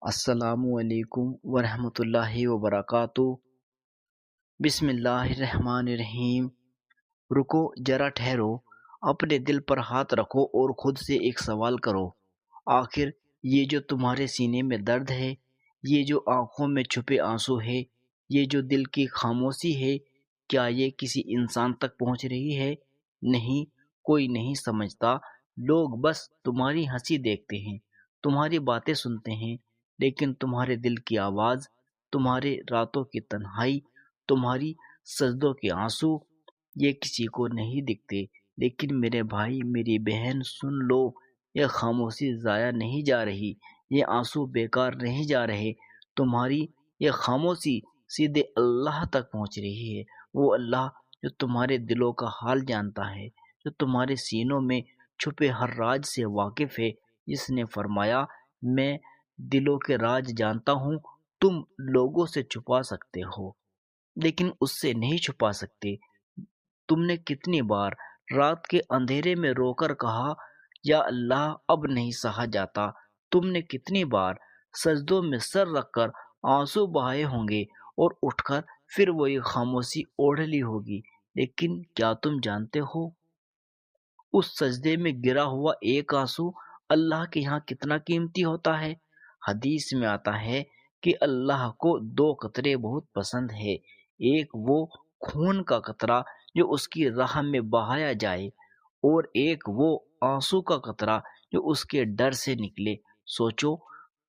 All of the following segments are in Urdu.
السلام علیکم ورحمۃ اللہ وبرکاتہ۔ بسم اللہ الرحمن الرحیم۔ رکو، ذرا ٹھہرو، اپنے دل پر ہاتھ رکھو اور خود سے ایک سوال کرو۔ آخر یہ جو تمہارے سینے میں درد ہے، یہ جو آنکھوں میں چھپے آنسو ہے، یہ جو دل کی خاموشی ہے، کیا یہ کسی انسان تک پہنچ رہی ہے؟ نہیں، کوئی نہیں سمجھتا۔ لوگ بس تمہاری ہنسی دیکھتے ہیں، تمہاری باتیں سنتے ہیں، لیکن تمہارے دل کی آواز، تمہارے راتوں کی تنہائی، تمہاری سجدوں کے آنسو، یہ کسی کو نہیں دکھتے۔ لیکن میرے بھائی، میری بہن، سن لو، یہ خاموشی ضائع نہیں جا رہی، یہ آنسو بیکار نہیں جا رہے۔ تمہاری یہ خاموشی سیدھے اللہ تک پہنچ رہی ہے، وہ اللہ جو تمہارے دلوں کا حال جانتا ہے، جو تمہارے سینوں میں چھپے ہر راز سے واقف ہے، جس نے فرمایا، میں دلوں کے راز جانتا ہوں۔ تم لوگوں سے چھپا سکتے ہو لیکن اس سے نہیں چھپا سکتے۔ تم نے کتنی بار رات کے اندھیرے میں رو کر کہا، یا اللہ اب نہیں سہا جاتا۔ تم نے کتنی بار سجدوں میں سر رکھ کر آنسو بہائے ہوں گے اور اٹھ کر پھر وہی خاموشی اوڑھ لی ہوگی۔ لیکن کیا تم جانتے ہو، اس سجدے میں گرا ہوا ایک آنسو اللہ کے یہاں کتنا قیمتی ہوتا ہے؟ حدیث میں آتا ہے کہ اللہ کو دو قطرے بہت پسند ہے، ایک وہ خون کا قطرہ جو اس کی راہ میں بہایا جائے، اور ایک وہ آنسو کا قطرہ جو اس کے ڈر سے نکلے۔ سوچو،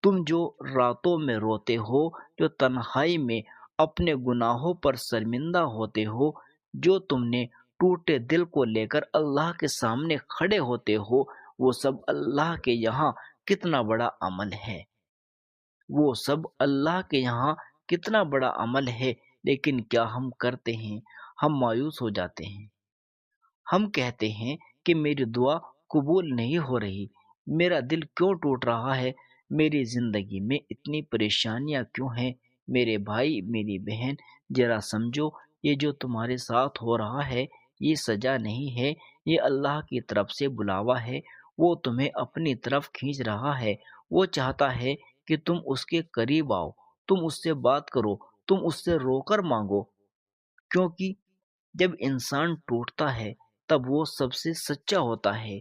تم جو راتوں میں روتے ہو، جو تنہائی میں اپنے گناہوں پر شرمندہ ہوتے ہو، جو تم نے ٹوٹے دل کو لے کر اللہ کے سامنے کھڑے ہوتے ہو، وہ سب اللہ کے یہاں کتنا بڑا عمل ہے، وہ سب اللہ کے یہاں کتنا بڑا عمل ہے۔ لیکن کیا ہم کرتے ہیں؟ ہم مایوس ہو جاتے ہیں، ہم کہتے ہیں کہ میری دعا قبول نہیں ہو رہی، میرا دل کیوں ٹوٹ رہا ہے، میری زندگی میں اتنی پریشانیاں کیوں ہیں؟ میرے بھائی، میری بہن، ذرا سمجھو، یہ جو تمہارے ساتھ ہو رہا ہے، یہ سزا نہیں ہے، یہ اللہ کی طرف سے بلاوا ہے۔ وہ تمہیں اپنی طرف کھینچ رہا ہے، وہ چاہتا ہے کہ تم اس کے قریب آؤ، تم اس سے بات کرو، تم اس سے رو کر مانگو، کیونکہ جب انسان ٹوٹتا ہے تب وہ سب سے سچا ہوتا ہے،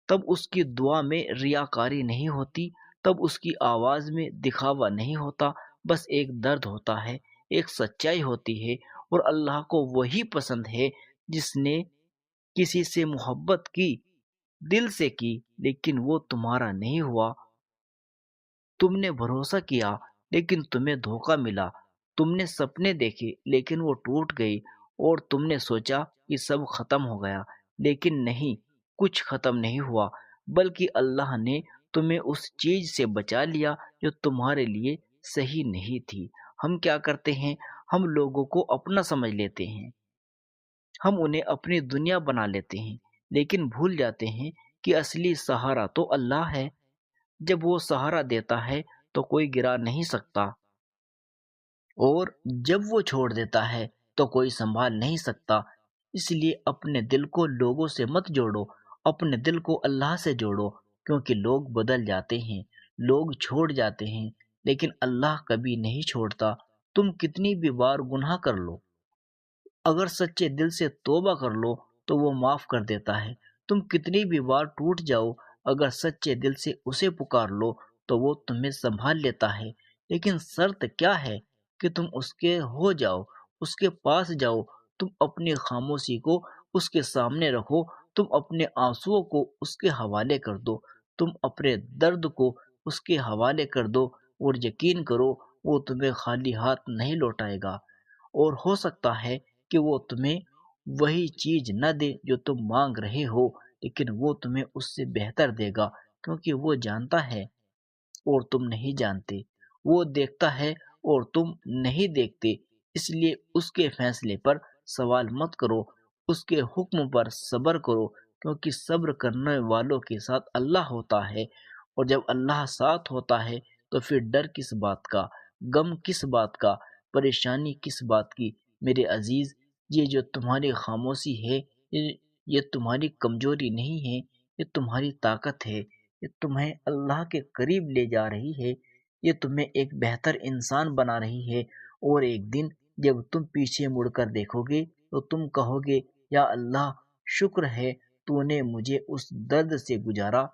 تب اس کی دعا میں ریاکاری نہیں ہوتی، تب اس کی آواز میں دکھاوا نہیں ہوتا، بس ایک درد ہوتا ہے، ایک سچائی ہوتی ہے۔ اور اللہ کو وہی پسند ہے جس نے کسی سے محبت کی، دل سے کی، لیکن وہ تمہارا نہیں ہوا۔ تم نے بھروسہ کیا لیکن تمہیں دھوکہ ملا، تم نے سپنے دیکھے لیکن وہ ٹوٹ گئی، اور تم نے سوچا کہ سب ختم ہو گیا، لیکن نہیں، کچھ ختم نہیں ہوا، بلکہ اللہ نے تمہیں اس چیز سے بچا لیا جو تمہارے لیے صحیح نہیں تھی۔ ہم کیا کرتے ہیں؟ ہم لوگوں کو اپنا سمجھ لیتے ہیں، ہم انہیں اپنی دنیا بنا لیتے ہیں، لیکن بھول جاتے ہیں کہ اصلی سہارا تو اللہ ہے۔ جب وہ سہارا دیتا ہے تو کوئی گرا نہیں سکتا، اور جب وہ چھوڑ دیتا ہے تو کوئی سنبھال نہیں سکتا۔ اس لیے اپنے دل کو لوگوں سے مت جوڑو، اپنے دل کو اللہ سے جوڑو، کیونکہ لوگ بدل جاتے ہیں، لوگ چھوڑ جاتے ہیں، لیکن اللہ کبھی نہیں چھوڑتا۔ تم کتنی بھی بار گناہ کر لو، اگر سچے دل سے توبہ کر لو تو وہ معاف کر دیتا ہے۔ تم کتنی بھی بار ٹوٹ جاؤ، اگر سچے دل سے اسے پکار لو تو وہ تمہیں سنبھال لیتا ہے۔ لیکن شرط کیا ہے کہ تم اس کے ہو جاؤ، اس کے پاس جاؤ، تم اپنی خاموشی کو اس کے سامنے رکھو، تم اپنے آنسوؤں کو اس کے حوالے کر دو، تم اپنے درد کو اس کے حوالے کر دو، اور یقین کرو وہ تمہیں خالی ہاتھ نہیں لوٹائے گا۔ اور ہو سکتا ہے کہ وہ تمہیں وہی چیز نہ دے جو تم مانگ رہے ہو، لیکن وہ تمہیں اس سے بہتر دے گا، کیونکہ وہ جانتا ہے اور تم نہیں جانتے، وہ دیکھتا ہے اور تم نہیں دیکھتے۔ اس لیے اس کے فیصلے پر سوال مت کرو، اس کے حکم پر صبر کرو، کیونکہ صبر کرنے والوں کے ساتھ اللہ ہوتا ہے، اور جب اللہ ساتھ ہوتا ہے تو پھر ڈر کس بات کا، غم کس بات کا، پریشانی کس بات کی؟ میرے عزیز، یہ جو تمہاری خاموشی ہے، یہ تمہاری کمزوری نہیں ہے، یہ تمہاری طاقت ہے، یہ تمہیں اللہ کے قریب لے جا رہی ہے۔ یہ تمہیں ایک بہتر انسان بنا رہی ہے، اور ایک دن جب تم پیچھے مڑ کر دیکھو گے تو تم کہو گے یا اللہ، شکر ہے تو نے مجھے اس درد سے گزارا،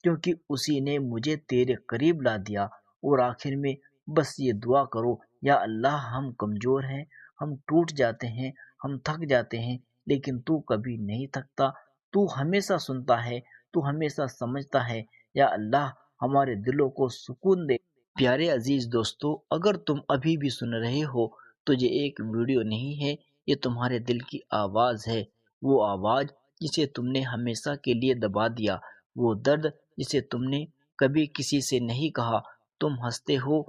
کیونکہ اسی نے مجھے تیرے قریب لا دیا۔ اور آخر میں بس یہ دعا کرو، یا اللہ ہم کمزور ہیں، ہم ٹوٹ جاتے ہیں، ہم تھک جاتے ہیں، لیکن تو کبھی نہیں تھکتا، تو ہمیشہ سنتا ہے، تو ہمیشہ سمجھتا ہے، یا اللہ ہمارے دلوں کو سکون دے۔ پیارے عزیز دوستو، اگر تم ابھی بھی سن رہے ہو تو یہ ایک ویڈیو نہیں ہے، یہ تمہارے دل کی آواز ہے، وہ آواز جسے تم نے ہمیشہ کے لیے دبا دیا، وہ درد جسے تم نے کبھی کسی سے نہیں کہا۔ تم ہنستے ہو،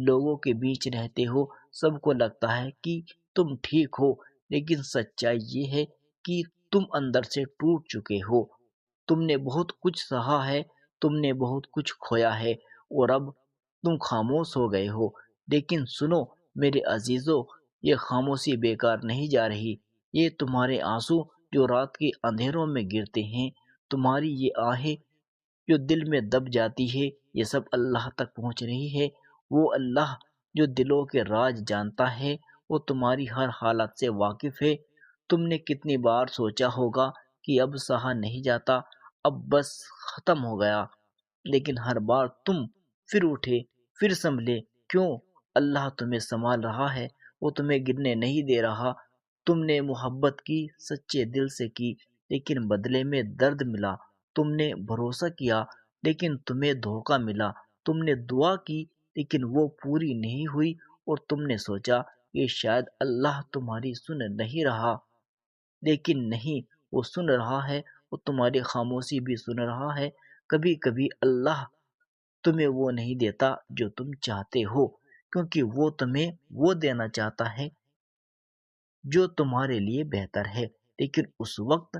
لوگوں کے بیچ رہتے ہو، سب کو لگتا ہے کہ تم ٹھیک ہو، لیکن سچائی یہ ہے کہ تم اندر سے ٹوٹ چکے ہو۔ تم نے بہت کچھ سہا ہے، تم نے بہت کچھ کھویا ہے، اور اب تم خاموش ہو گئے ہو۔ لیکن سنو میرے عزیزو، یہ خاموشی بیکار نہیں جا رہی، یہ تمہارے آنسو جو رات کے اندھیروں میں گرتے ہیں، تمہاری یہ آہیں جو دل میں دب جاتی ہے، یہ سب اللہ تک پہنچ رہی ہے۔ وہ اللہ جو دلوں کے راز جانتا ہے، وہ تمہاری ہر حالت سے واقف ہے۔ تم نے کتنی بار سوچا ہوگا کہ اب سہا نہیں جاتا، اب بس ختم ہو گیا، لیکن ہر بار تم پھر اٹھے، پھر سنبھلے۔ کیوں؟ اللہ تمہیں سنبھال رہا ہے، وہ تمہیں گرنے نہیں دے رہا۔ تم نے محبت کی، سچے دل سے کی، لیکن بدلے میں درد ملا۔ تم نے بھروسہ کیا، لیکن تمہیں دھوکہ ملا۔ تم نے دعا کی، لیکن وہ پوری نہیں ہوئی، اور تم نے سوچا کہ شاید اللہ تمہاری سن نہیں رہا، لیکن نہیں، وہ سن رہا ہے، وہ تمہاری خاموشی بھی سن رہا ہے۔ کبھی کبھی اللہ تمہیں وہ نہیں دیتا جو تم چاہتے ہو، کیونکہ وہ تمہیں وہ دینا چاہتا ہے جو تمہارے لیے بہتر ہے۔ لیکن اس وقت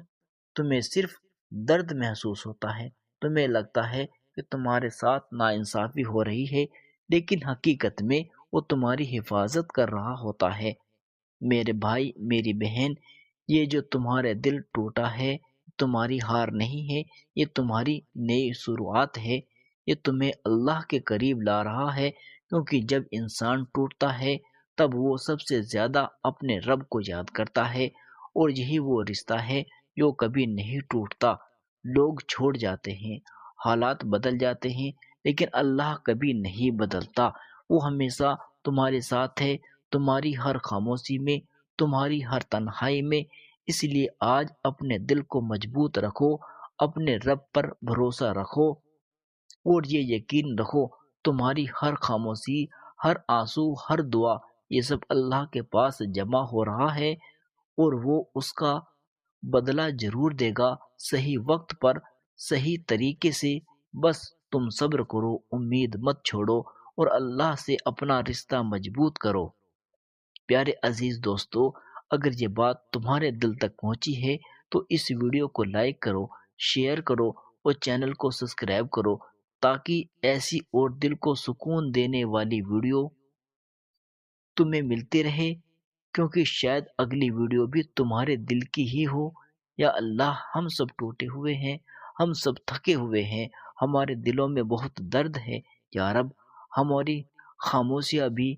تمہیں صرف درد محسوس ہوتا ہے، تمہیں لگتا ہے کہ تمہارے ساتھ ناانصافی ہو رہی ہے، لیکن حقیقت میں وہ تمہاری حفاظت کر رہا ہوتا ہے۔ میرے بھائی، میری بہن، یہ جو تمہارے دل ٹوٹا ہے، تمہاری ہار نہیں ہے، یہ تمہاری نئی شروعات ہے۔ یہ تمہیں اللہ کے قریب لا رہا ہے، کیونکہ جب انسان ٹوٹتا ہے تب وہ سب سے زیادہ اپنے رب کو یاد کرتا ہے، اور یہی وہ رشتہ ہے جو کبھی نہیں ٹوٹتا۔ لوگ چھوڑ جاتے ہیں، حالات بدل جاتے ہیں، لیکن اللہ کبھی نہیں بدلتا۔ وہ ہمیشہ تمہارے ساتھ ہے، تمہاری ہر خاموشی میں، تمہاری ہر تنہائی میں۔ اس لیے آج اپنے دل کو مضبوط رکھو، اپنے رب پر بھروسہ رکھو، اور یہ یقین رکھو تمہاری ہر خاموشی، ہر آنسو، ہر دعا، یہ سب اللہ کے پاس جمع ہو رہا ہے، اور وہ اس کا بدلہ ضرور دے گا، صحیح وقت پر، صحیح طریقے سے۔ بس تم صبر کرو، امید مت چھوڑو، اور اللہ سے اپنا رشتہ مضبوط کرو۔ پیارے عزیز دوستو، اگر یہ بات تمہارے دل تک پہنچی ہے تو اس ویڈیو کو لائک کرو، شیئر کرو، اور چینل کو سبسکرائب کرو، تاکہ ایسی اور دل کو سکون دینے والی ویڈیو تمہیں ملتی رہے، کیونکہ شاید اگلی ویڈیو بھی تمہارے دل کی ہی ہو۔ یا اللہ، ہم سب ٹوٹے ہوئے ہیں، ہم سب تھکے ہوئے ہیں، ہمارے دلوں میں بہت درد ہے۔ یا رب، ہماری خاموشیاں بھی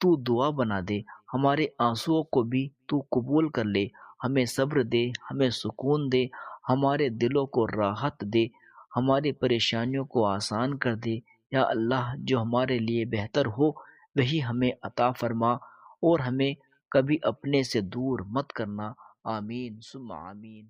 تو دعا بنا دے، ہمارے آنسوؤں کو بھی تو قبول کر لے، ہمیں صبر دے، ہمیں سکون دے، ہمارے دلوں کو راحت دے، ہماری پریشانیوں کو آسان کر دے۔ یا اللہ، جو ہمارے لیے بہتر ہو وہی ہمیں عطا فرما، اور ہمیں کبھی اپنے سے دور مت کرنا۔ آمین ثم آمین۔